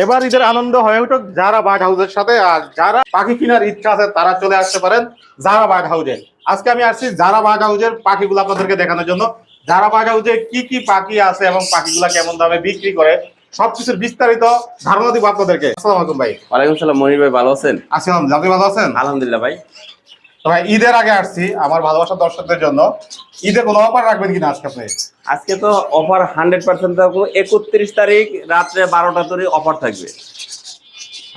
এবার ঈদের আনন্দ হয়ে উঠুক যারা বার্ড হাউসের সাথে। আর যারা পাখি কেনার ইচ্ছা আছে তারা চলে আসতে পারেন যারা বার্ড হাউসে। আজকে আমি আসছি যারা বার্ড হাউসের পাখিগুলো আপনাদেরকে দেখানোর জন্য। যারা বার্ড হাউসে কি কি পাখি আছে এবং পাখিগুলা কেমন দামে বিক্রি করে সবকিছুর বিস্তারিত ধারণা দিব আপনাদেরকে। আসসালামু আলাইকুম ভাই। ওয়ালাইকুম সালাম মনির ভাই, ভালো আছেন? আসসালাম, আপনি ভালো আছেন? আলহামদুলিল্লাহ ভাই। তো ভাই ঈদের আগে আসছি আমার ভালোবাসার দর্শকদের জন্য, ঈদে কোনো অফার রাখবেন কিনা আজকে আপনি? আজকে তো অফার 100% থাকবো। 31 তারিখ রাত্রে 12টা তৈরি অফার থাকবে।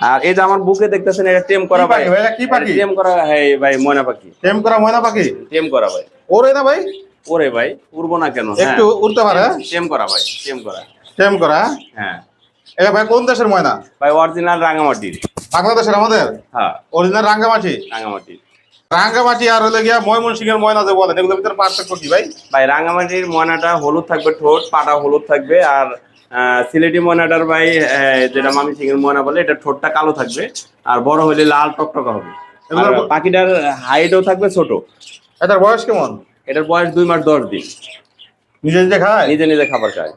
আর এই যে আমার বুকে দেখতেছেন, এটা টেম করা ভাই। কি পাখি? টেম করা হ্যাঁ ভাই, ময়না পাখি। টেম করা ময়না পাখি? টেম করা ভাই। ওরে না ভাই? ওরে ভাই, উড়বো না কেন? একটু উড়তে পারে? টেম করা ভাই, টেম করা। টেম করা? হ্যাঁ। এটা ভাই কোন দেশের ময়না? ভাই অরিজিনাল রাঙ্গামাটির। বাংলাদেশের আমাদের? হ্যাঁ, অরিজিনাল রাঙ্গামাটি। রাঙ্গামাটি। রাঙ্গামাটি আর হলে গিয়া ময়মনসিংহের ময়না যে বলেন, এগুলোর ভিতরে পার্থক্য কি ভাই? ভাই রাঙ্গামাটির ময়নাটা হলুদ থাকবে, ঠোঁট পাটা হলুদ থাকবে। আর সিলেটি ময়নাটার ভাই যেটা মামি সিংহের ময়না বলে, এটা ঠোঁটটা কালো থাকবে আর বড় হলে লাল টকটকা হবে। পাখিটার হাইটও থাকবে ছোট। এটার বয়স কেমন? এটার বয়স 2 মাস 10 দিন। নিজে নিজে খায়? নিজে নিজে খাবার খায়।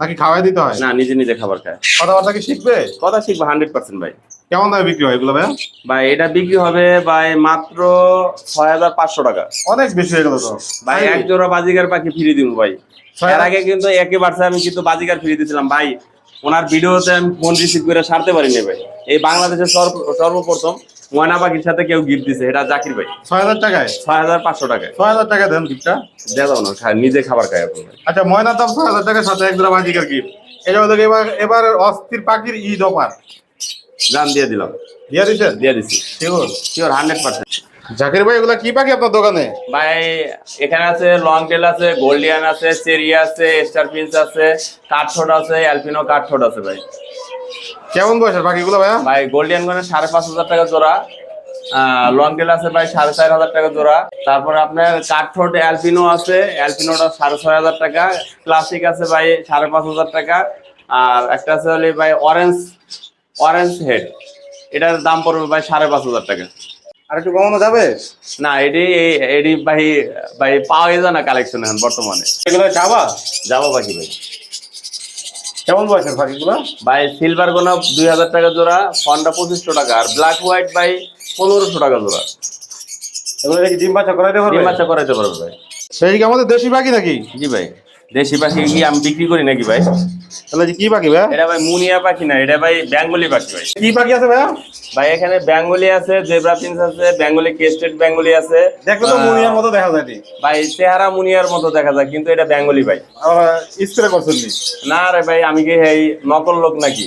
নাকি খাওয়াই দিতে হয়? না, নিজে নিজে খাবার খায়। কথাবার্তা কি শিখবে? কথা শিখবে 100% ভাই। কেমন দামে বিক্রি হয় এগুলো ভাই? ভাই এটা বিক্রি হবে ভাই মাত্র 6500 টাকা। অনেক বেশি হয়ে গেল তো ভাই। এক জোড়া বাজিগার পাখি ফ্রি দিব ভাই। এর আগে কিন্তু একেবারে আমি কিন্তু বাজিগার ফ্রি দিয়েছিলাম ভাই। ওনার ভিডিওতে আমি ফোন রিসিভ করে সারতে পারিনি ভাই। এই বাংলাদেশের সর্বপ্রথম ময়না পাখির সাথে কেউ গিফট দিছে, এটা জাকির ভাই। 6000 টাকায়? 6500 টাকায়। 6000 টাকা দেন গিফটটা। দেওয়া না, নিজে খাবার খায় এখন। আচ্ছা, ময়নার দাম 6000 টাকার সাথে এক জোড়া বাজিকার গিফট। এটা হলো এবার অস্থির পাখির ঈদ অফার। দাম দিয়ে দিলাম। দিয়ে দিচ্ছেন? দিয়ে দিচ্ছি। শিওর? শিওর 100%। জাকির ভাই এগুলা কি পাখি আপনার দোকানে? ভাই এখানে আছে লং টেল আছে, গোল্ডিয়ান আছে, চেরি আছে, স্টার প্রিন্স আছে, কাঠঠোঁট আছে, অ্যালপিনো কাঠঠোঁট আছে ভাই। কেমন বয়সের পাখিগুলো ভাইয়া? ভাই গোল্ডিয়ান মানে 5500 টাকা জোড়া। লং টেল আছে ভাই 4500 টাকা জোড়া। তারপর আপনার কাঠঠোঁট অ্যালপিনো আছে, অ্যালপিনোটা 6500 টাকা। ক্লাসিক আছে ভাই 5500 টাকা। আর একটা আছে হলে ভাই অরেঞ্জ হেড, এটার দাম পড়বে ভাই 5500 টাকা। আর একটু কমানো যাবে? না, এটি ভাই ভাই পাওয়া যায় না কালেকশন এখন বর্তমানে। এগুলো যাবো পাখি ভাই। কেমন বয়সের পাখিগুলো? ভাই সিলভার গোলাপ 2000 টাকা জোড়া, ফন্ডা 2500 টাকা। আর ব্ল্যাক হোয়াইট ভাই 1500 টাকা জোড়া। এগুলো কি ডিম বাচ্চা করাইতে পারবে? ডিম বাচ্চা করাইতে পারবে ভাই। সেই কি আমাদের দেশি পাখি নাকি? জি ভাই, দেশি পাখি কি আমি বিক্রি করি নাকি ভাই? তাহলে কি পাখি ভাই? এটা ভাই মুনিয়া পাখি না, এটা ভাই বেঙ্গলি পাখি ভাই। কি পাখি আছে ভাইয়া? ভাই এখানে বেঙ্গলি আছে, জেব্রা প্রিন্স আছে, বেঙ্গলি কেস্টেড বেঙ্গলি আছে। দেখলে তো মুনিয়ার মতো দেখা যায়। ভাই চেহারা মুনিয়ার মতো দেখা যায়, কিন্তু এটা বেঙ্গলি ভাই। স্প্রে করছেন? না রে ভাই, আমি কি এই নকল লোক নাকি?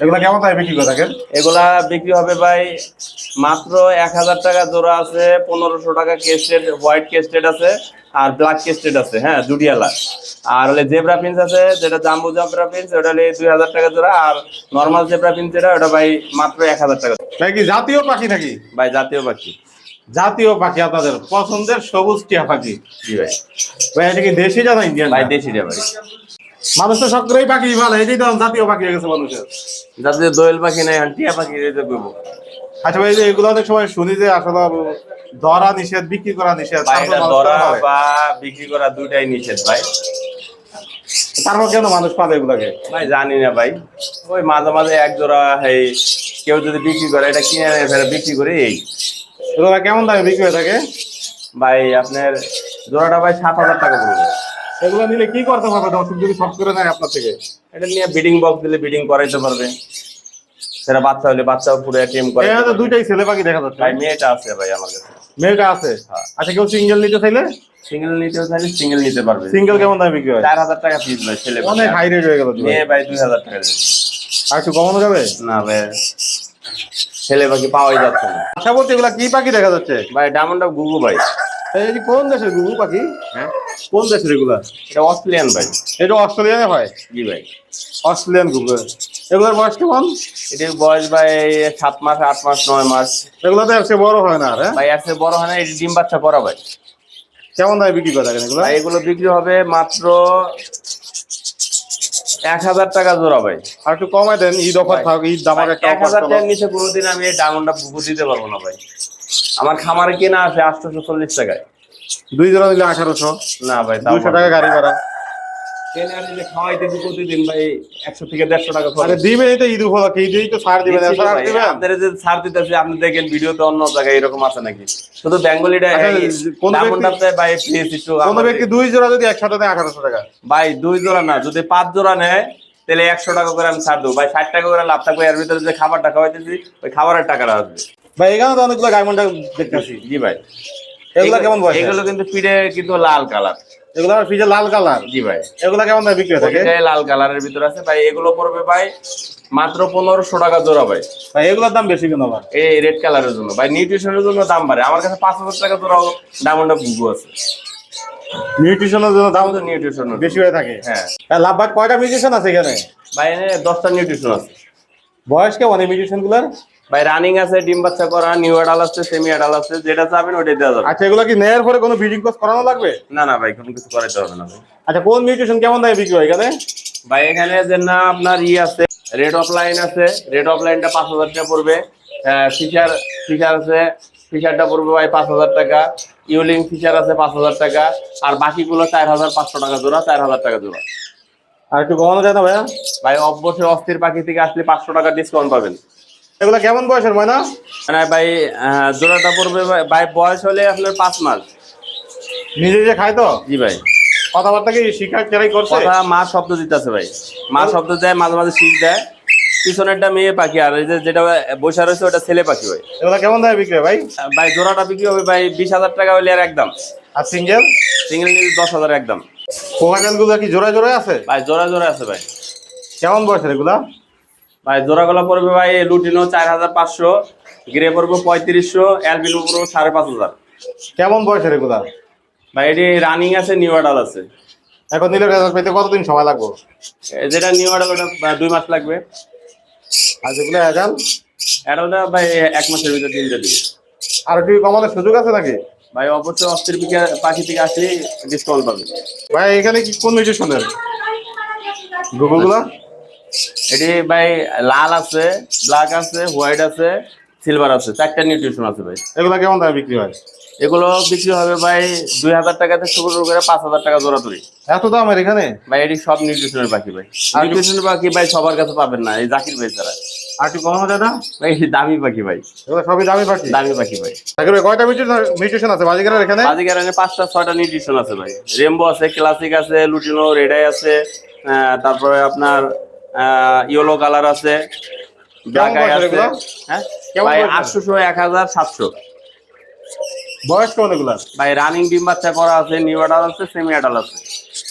এগুলা কেমন দামে বিক্রি করে থাকেন? এগুলা বিক্রি হবে ভাই মাত্র 1000 টাকা জোড়া আছে, 1500 টাকা কেস্টেড, হোয়াইট কেস্টেড আছে আর ব্ল্যাক কেস্টেড আছে। হ্যাঁ, জুডিয়ালা। আর হলে জেব্রা প্রিন্স আছে, যেটা জাম্বো জেব্রা প্রিন্স, ওটা হলে 2000 টাকা জোড়া। আর নর্মাল জেব্রা প্রিন্স যেটা, ওটা ভাই মাত্র 1000 টাকা। ভাই কি জাতীয় পাখি নাকি? ভাই জাতীয় পাখি। জাতীয় পাখি আপনাদের পছন্দের সবুজ টিয়া পাখি? জি ভাই। ভাই এটা কি দেশি না ইন্ডিয়ান? ভাই দেশি রে ভাই। মানুষ তো সব করেই পাখি ভালো, এটাই তো জাতীয় পাখি হয়ে গেছে মানুষের। জাতীয় দোয়েল পাখি নাই, টিয়া পাখি করবো। আচ্ছা ভাই, এগুলো অনেক সময় শুনি যে আসলে ধরা নিষেধ, বিক্রি করা নিষেধ। ধরা বা বিক্রি করা দুটাই নিষেধ ভাই। তারপর কেন মানুষ পাবে এগুলাকে? ভাই জানি না ভাই, ওই মাঝে মাঝে এক জোড়া এই কেউ যদি বিক্রি করে, এটা কিনে এনে বিক্রি করে। এই এগুলা কেমন দামে বিক্রি হয়ে থাকে? ভাই আপনার জোড়াটা ভাই 7000 টাকা পড়বে। এগুলো নিলে কি করতে পারবে দর্শক যদি সব করে নেয় আপনার থেকে? এটা নিয়ে ব্রিডিং বক্স দিলে ব্রিডিং করাইতে পারবে। সেটা বাচ্চা হলে বাচ্চাও পুরো টিম করে। এখানে দুইটাই ছেলে পাখি দেখা যাচ্ছে। ভাই মেয়েটা আছে ভাই আমার কাছে। মেয়েটা আছে? আচ্ছা, কেউ সিঙ্গেল নিতে চাইলে? সিঙ্গেল নিতে চাইলে সিঙ্গেল নিতে পারবে। সিঙ্গেল কেমন দামে বিক্রি হয়? 4000 টাকা পিস ভাই ছেলে। অনেক হাই রেট হয়ে গেল। মেয়ে ভাই 2000 টাকা। আর একটু কমানো যাবে? না ভাই, ছেলে পাখি পাওয়াই যাচ্ছে না। আচ্ছা বলতে এগুলা কি পাখি দেখা যাচ্ছে? ভাই ডায়মন্ড অফ গুগু ভাই। এই যে কোন দেশের গুগু পাখি? হ্যাঁ, কোন দেশের এগুলা? এটা অস্ট্রেলিয়ান ভাই। এটা অস্ট্রেলিয়ানে হয়? জি ভাই। অস্ট্রেলিয়ান গুগু। এগুলোর বয়স কেমন? এটির বয়স ভাই 7 মাস, 8 মাস, 9 মাস। এগুলো তো এসে বড় হয় না? আর ভাই এর চেয়ে বড় হয় না, এটি ডিম বাচ্চা করা ভাই। কেমন দামে বিক্রি করে থাকেন এগুলো? ভাই এগুলো বিক্রি হবে মাত্র 1000 টাকা জোড়া ভাই। আর একটু কমাই দেন, ঈদ অফার থাক, ঈদ দামার একটা অফার। 1000 টাকার নিচে কোনোদিন আমি এই ডায়মন্ডটা বুকু দিতে পারবো না ভাই। আমার খামারে কেনা আছে 840 টাকায়। 2 জোড়া নিলে 1800। না ভাই, 200 টাকা গাড়ি ভাড়া। ট্রেনে আর এই যে খাওয়াইতেছি প্রতিদিন ভাই 100 থেকে 150 টাকা খরচ। আরে দিবেন এই তো ঈদ উপলক্ষে, ঈদেই তো ছাড় দিবেন, দিচ্ছি তো ছাড় ভাই, দিবেন। আপনারা যে ছাড় দিতেছি আপনি দেখেন ভিডিওতে অন্য জায়গায় এরকম আছে নাকি? শুধু বেঙ্গলিটা আচ্ছা, কোন ডায়মন্ডটা ব্যক্তি- ভাই প্লিজ একটু কোন ব্যক্তি 2 জোড়া যদি একসাথে নেয় 1800 টাকা। ভাই 2 জোড়া না, যদি 5 জোড়া নেয় তাহলে 100 টাকা করে আমি ছাড় দেবো ভাই। 60 টাকা করে লাভ থাকবে, এর ভিতরে যে খাবারটা খাওয়াইতেছি ওই খাবারের টাকাটা আসবে। ভাই এখানে তো অনেকগুলো ডায়মন্ড দেখতেছি, জি ভাই, এগুলা কেমন বয়স? এগুলো কিন্তু পিঠে কিন্তু লাল কালার। এগুলো ফিজে লাল কালার। জি ভাই, এগুলা কেমন দামে বিক্রি হয়ে থাকে? এটাই লাল কালারের ভিতরে আছে ভাই। এগুলো পড়বে ভাই মাত্র 1500 টাকা জোড়া ভাই। ভাই এগুলোর দাম বেশি কেন ভাই? এই রেড কালারের জন্য ভাই, নিউট্রিশনের জন্য দাম বাড়ে। আমার কাছে 5000 টাকা জোড়াও ডায়মন্ড গুগু আছে। নিউট্রিশনের জন্য দাম তো নিউট্রিশন বেশি হয়ে থাকে। হ্যাঁ লাভ ভাই কয়টা মিউটেশন আছে এখানে? ভাই, এনে 10টা নিউট্রিশন আছে বয়স কেমন এই মিউটেশন গুলার? ভাই। রানিং আছে, ডিম বাচ্চা করা, নিউ অ্যাডাল আছে, সেমি অ্যাডাল আছে, যেটা চাবেন ওটাই দেওয়া যাবে। আচ্ছা এগুলা কি নেয়ার পরে কোনো ব্রিডিং কোর্স করানো লাগবে? না না ভাই, কোনো কিছু করাইতে হবে না ভাই। আচ্ছা কোন মিউটেশন কেমন দামে বিক্রি হয় এখানে? ভাই এখানে যে না আপনার আছে, রেড অফ লাইন আছে। রেড অফ লাইনটা 5000 টাকা পড়বে। ফিচার ফিচার আছে, ফিচারটা পড়বে ভাই 5000 টাকা। ইউলিং ফিচার আছে 5000 টাকা। আর বাকিগুলো 4500 টাকা জোড়া, 4000 টাকা জোড়া। আর একটু কমানো যায় না ভাইয়া? ভাই অবশ্যই অস্থির পাখি থেকে আসলে 500 টাকা ডিসকাউন্ট পাবেন। এগুলা কেমন বয়সের ময়না? মানে ভাই জোড়াটা পড়বে ভাই বয়স হলে আপনার 5 মাস। নিজে নিজে খায় তো? জি ভাই। কথাবার্তা কি শিক্ষা কেরাই করছে? কথা মা শব্দ দিতেছে ভাই, মা শব্দ দেয়, মাঝে মাঝে শীষ দেয়। পিছনেরটা মেয়ে পাখি, আর এই যে যেটা বসে রয়েছে ওটা ছেলে পাখি ভাই। এগুলা কেমন দামে বিক্রি হয় ভাই? ভাই জোড়াটা বিক্রি হবে ভাই 20,000 টাকা হলে আর একদম। আর সিঙ্গেল? সিঙ্গেল নিলে 10,000 একদম। কোকাটেল গুলা কি জোড়ায় জোড়ায় আছে? ভাই জোড়া জোড়া আছে ভাই। কেমন বয়সের এগুলা? ভাই জোড়াগুলো পড়বে ভাই লুটিনো 4500, গ্রে পড়বে 3500, অ্যালবিনো পড়বে 5500। কেমন বয়সের এগুলা? ভাই এটি রানিং আছে, নিউ অ্যাডাল আছে। এখন নিলে রেজাল্ট পেতে কতদিন সময় লাগবে? যেটা নিউ অ্যাডাল ওটা 2 মাস লাগবে। আর যেগুলো অ্যাডাল? অ্যাডালটা ভাই 1 মাসের ভিতরে দিন দিবে। আর একটু কমানোর সুযোগ আছে নাকি? ভাই অবশ্যই অস্থির পাখি থেকে আসলে ডিসকাউন্ট পাবে। ভাই এখানে কি কোন মিউটেশনের গুগলগুলা? এটি ভাই লাল আছে, ব্ল্যাক আছে, হোয়াইট আছে, সিলভার আছে, 4টা নিউট্রিশন আছে ভাই। এগুলা কেমন দামে বিক্রি হয়? এগুলো বিক্রি হবে ভাই 2000 টাকা থেকে শুরু করে 5000 টাকা জোড়া ধরি। এত দামের এখানে? ভাই এটি সব নিউট্রিশনের পাখি ভাই। আর নিউট্রিশনের পাখি ভাই সবার কাছে পাবেন না, এই জাকির ভাই ছাড়া। আর একটু কমানো যায় না? ভাই দামি পাখি ভাই, এগুলো সবই দামি পাখি। দামি পাখি ভাই। জাকির ভাই কয়টা মিউটেশন আছে বাজিকারের এখানে? বাজিকার 5টা 6টা নিউট্রিশন আছে ভাই। রেমবো আছে, ক্লাসিক আছে, লুটিনো, রেডাই আছে, তারপরে আপনার ইয়েলো কালার আছে, ব্ল্যাক আই বয়সের আছে। এগুলো? হ্যাঁ কেমন ভাই বয়সের? 800, 1000, 700। বয়স কেমন এগুলা? ভাই রানিং ডিম বাচ্চা করা আছে, নিউ অ্যাডাল আছে, সেমি অ্যাডাল আছে।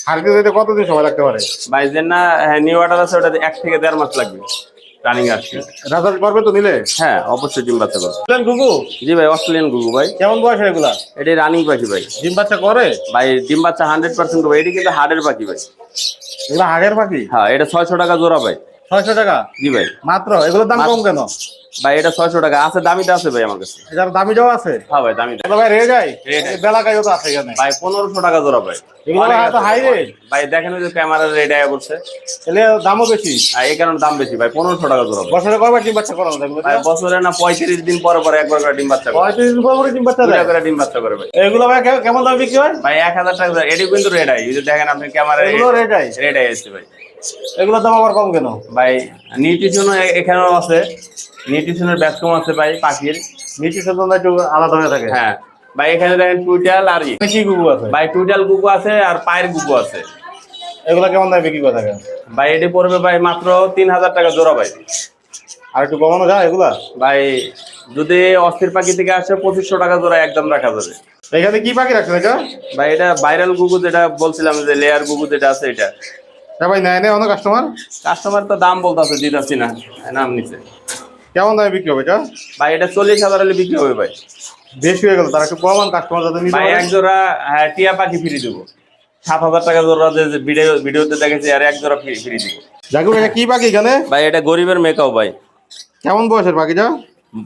হারকে যেতে কতদিন সময় লাগতে পারে? ভাই যে না নিউ অ্যাডাল আছে ওটা 1 থেকে 1.5 মাস লাগবে রানিং আসছে। রেজাল্ট করবে তো নিলে? হ্যাঁ অবশ্যই ডিম বাচ্চা করবে। গুগু জি ভাই, অস্ট্রেলিয়ান গুগু ভাই। কেমন বয়সের এগুলা? এটি রানিং পাখি ভাই। ডিম বাচ্চা করে? ভাই ডিম বাচ্চা 100% করবে। এটি কিন্তু হার্ডের পাখি ভাই। এগুলা হাগের পাখি? হ্যাঁ এটা 600 টাকা জোড়া ভাই। 600 টাকা জি ভাই। মাত্র? এগুলোর দাম কম কেন? ভাই এটা 600 টাকা আছে, দামিটা আছে ভাই আমার কাছে। এটার দামিটাও আছে? হ্যাঁ ভাই দামিটা। এগুলো ভাই রেট যায়? রেট যায়। বেলা গাইও তো আছে এখানে। ভাই 1500 টাকা জোড়া ভাই। এগুলো অনেক তো আছে হাই ভাই। রেট। ভাই দেখেন ওই যে ক্যামেরার রেট আয়া বলছে, এলে দামও বেশি। আর এই কারণে দাম বেশি ভাই। 1500 টাকা জোড়া ভাই। বছরে কয়বার ডিম বাচ্চা করানো যায় এগুলো? ভাই বছরে না 35 দিন পরে পরে একবার করে ডিম বাচ্চা করে। 35 দিন পর পরে ডিম বাচ্চা দেয়? 2টা করে ডিম বাচ্চা করে ভাই। এগুলো ভাই কেমন দামে বিক্রি হয়? ভাই 1000 টাকা জোড়া। এটি কিন্তু রেড আই, এই যে দেখেন আপনি ক্যামেরায় এগুলো রেট আই? রেড আই আছে ভাই। এগুলোর দাম আবার কম কেন? ভাই নিউট্রিশন এখানেও আছে, নিউট্রিশনের ব্যাচ কম আছে ভাই পাখির। নিউট্রিশন জন্য একটু আলাদা হয়ে থাকে। হ্যাঁ ভাই এখানে দেখেন টুইটাল আর কি গুগু আছে? ভাই টুইটাল গুগু আছে আর পায়ের গুগু আছে। এগুলো কেমন দামে বিক্রি করে থাকে? ভাই এটি পড়বে ভাই মাত্র 3000 টাকা জোড়া ভাই। আর একটু কমানো যায় এগুলা? ভাই যদি অস্থির পাখি থেকে আসে 2500 টাকা জোড়া একদম রাখা যাবে। এখানে কি পাখি রাখছেন এটা? ভাই এটা ভাইরাল গুগু, যেটা বলছিলাম যে লেয়ার গুগু যেটা আছে এটা। হ্যাঁ ভাই নেয় নেয় অনেক কাস্টমার। কাস্টমার তো দাম বলতেছে, দিতেছি না, নাম নিচে। কেমন দামে বিক্রি হবে এটা? ভাই এটা 40,000 হলে বিক্রি হবে ভাই। বেশি হয়ে গেল, তার একটু কমান কাস্টমার যাতে নিতে ভাই পারে। এক জোড়া টিয়া পাখি ফ্রি দেবো। 7000 টাকা জোড়া যে ভিডিওতে দেখেছি, আর এক জোড়া ফ্রি দিব। জাকির ভাই এটা কি পাখি এখানে? ভাই এটা গরিবের মেকাও ভাই। কেমন বয়সের পাখিটা?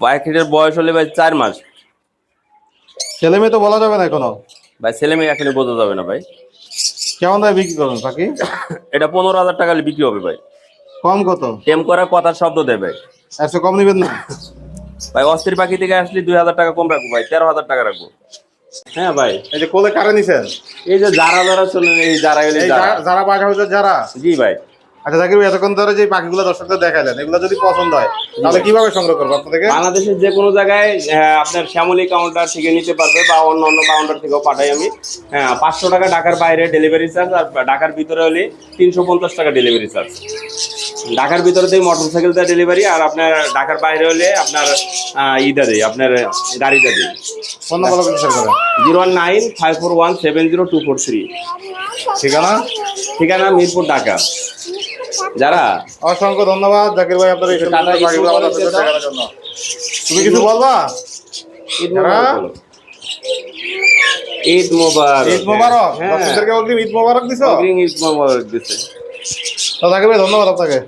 পাখিটার বয়স হলে ভাই 4 মাস। ছেলে মেয়ে তো বলা যাবে না এখনো। ভাই ছেলে মেয়ে এখনই বোঝা যাবে না ভাই। কেমন দামে বিক্রি করবেন পাখি? এটা 15,000 টাকা হলে বিক্রি হবে ভাই। কম কত? টেম করা কথার শব্দ দেবে। একশো কম নিবেন না? ভাই অস্থির পাখি থেকে আসলে 2000 টাকা কম রাখবো ভাই, 13,000 টাকা রাখবো। হ্যাঁ ভাই, এই যে কোলে কারে নিছেন? এই যে যারা চলে, এই যারা এলে এই যারা। যারা বার্ড হাউসের যারা। জি ভাই। আচ্ছা জাকির ভাই, এতক্ষণ ধরে যে পাখিগুলো দর্শকদের দেখালেন, এগুলো যদি পছন্দ হয় তাহলে কিভাবে সংগ্রহ করবো আপনার থেকে? বাংলাদেশের যে কোনো জায়গায় আপনার শ্যামলী কাউন্টার থেকে নিতে পারবে বা অন্য অন্য কাউন্টার থেকেও পাঠাই আমি। 500 টাকা ঢাকার বাইরে ডেলিভারি চার্জ, আর ঢাকার ভিতরে হলে 350 টাকা ডেলিভারি চার্জ। ঢাকার ভিতরে দিয়ে মোটরসাইকেল দিয়ে ডেলিভারি, আর আপনার ঢাকার বাইরে হলে আপনার ইটা দিই, আপনার গাড়িটা দিই। ফোন নাম্বার শেয়ার করেন। 01954170243। ঠিকানা? ঠিকানা মিরপুর, ঢাকা। যারা অসংখ্য ধন্যবাদ জাকির ভাই আপনার এই সুন্দর টাটা, ঈদ পাখিগুলো আমাদের মোবারক দেখানোর জন্য। তুমি কিছু বলবা? ঈদ মোবারক বলো। ঈদ মোবারক। ঈদ মোবারক। হ্যাঁ, দর্শকদেরকে অগ্রিম ঈদ মোবারক দিছো? অগ্রিম ঈদ মোবারক দিছে। তো জাকির ভাই ধন্যবাদ আপনাকে।